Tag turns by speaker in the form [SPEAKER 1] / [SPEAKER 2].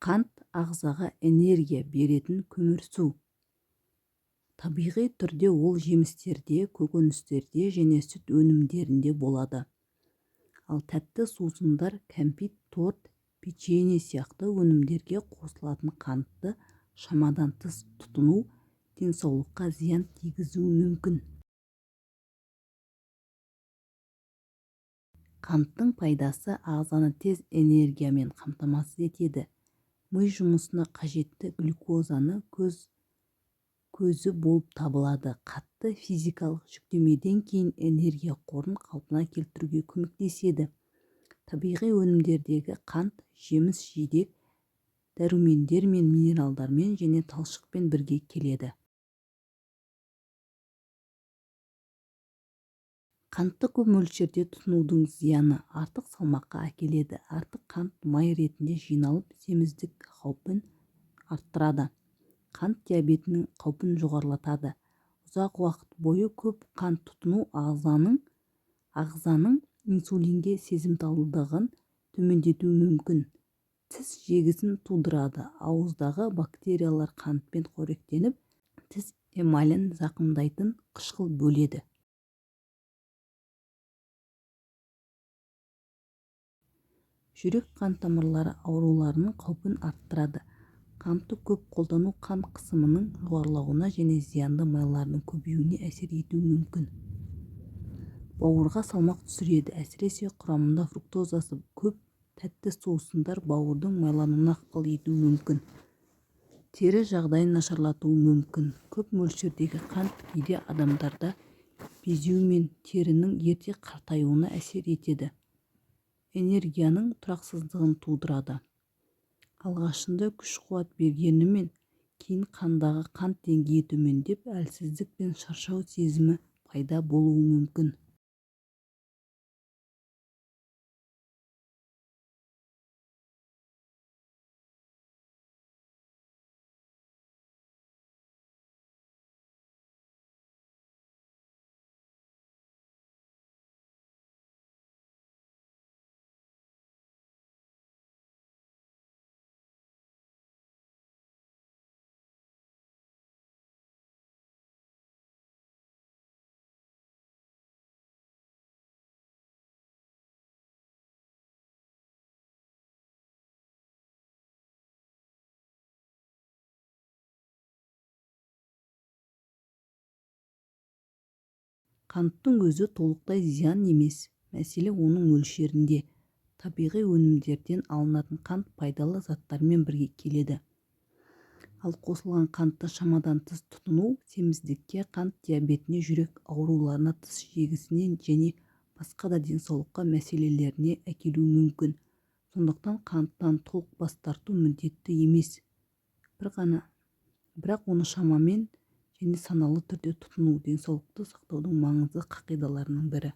[SPEAKER 1] Қант ағзаға энергия беретін көмірсу. Табиғи түрде ол жемістерде, көкөністерде және сүт өнімдерінде болады. Ал тәтті сусындар, кәмпит, торт, печенье сияқты өнімдерге қосылатын қантты шамадан тыс тұтыну денсаулыққа зиян тигізуі мүмкін. Қанттың пайдасы ағзаны тез энергиямен қамтамасыз етеді. Ми жұмысына қажетті глюкозаны көзі болып табылады. Қатты физикалық жүктемеден кейін энергия қорын қалпына келтіруге көмектеседі. Табиғи өнімдердегі қант жеміс-жидек, дәрумендер мен минералдармен және талшықпен бірге келеді. Қантты көп мөлшерде тұтынудың зияны артық салмаққа әкеледі. Артық қант май ретінде жиналып, семіздік қаупін арттырады. Қант диабетінің қаупін жоғарылатады. Ұзақ уақыт бойы көп қант тұтыну ағзаның инсулинге сезімталдығын төмендетуі мүмкін. Тіс жегісін тудырады. Ауыздағы бактериялар қантпен қоректеніп, тіс эмалін зақымдайтын қышқыл бөледі. Жүрек-қан тамырлары ауруларының қаупін арттырады. Қантты көп қолдану қан қысымының жоғарылауына және зиянды майлардың көбеюіне әсер етуі мүмкін. Бауырға салмақ түсіреді, әсіресе құрамында фруктозасы көп тәтті сусындар бауырдың майлануына ықпал етуі мүмкін. Тері жағдайын нашарлатуы мүмкін. Көп мөлшердегі қант кейде адамдарда безеу мен терінің ерте қартаюына әсер етеді. Энергияның тұрақсыздығын тудырады. Алғашында күш-қуат бергенімен, кейін қандағы қант деңгейі төмендеп, әлсіздік пен шаршау сезімі пайда болуы мүмкін. Қанттың өзі толықтай зиян емес, мәселе оның мөлшерінде. Табиғи өнімдерден алынатын қант пайдалы заттармен бірге келеді. Ал қосылған қантты шамадан тыс тұтыну семіздікке, қант диабетіне, жүрек ауруларына, тіс жегісіне және басқа да денсаулыққа мәселелеріне әкелуі мүмкін. Сондықтан қанттан толық бас тарту міндетті емес. Бірақ оны шамамен және саналы түрде тұтыну денсаулықты сақтаудың маңызды қағидаларының бірі.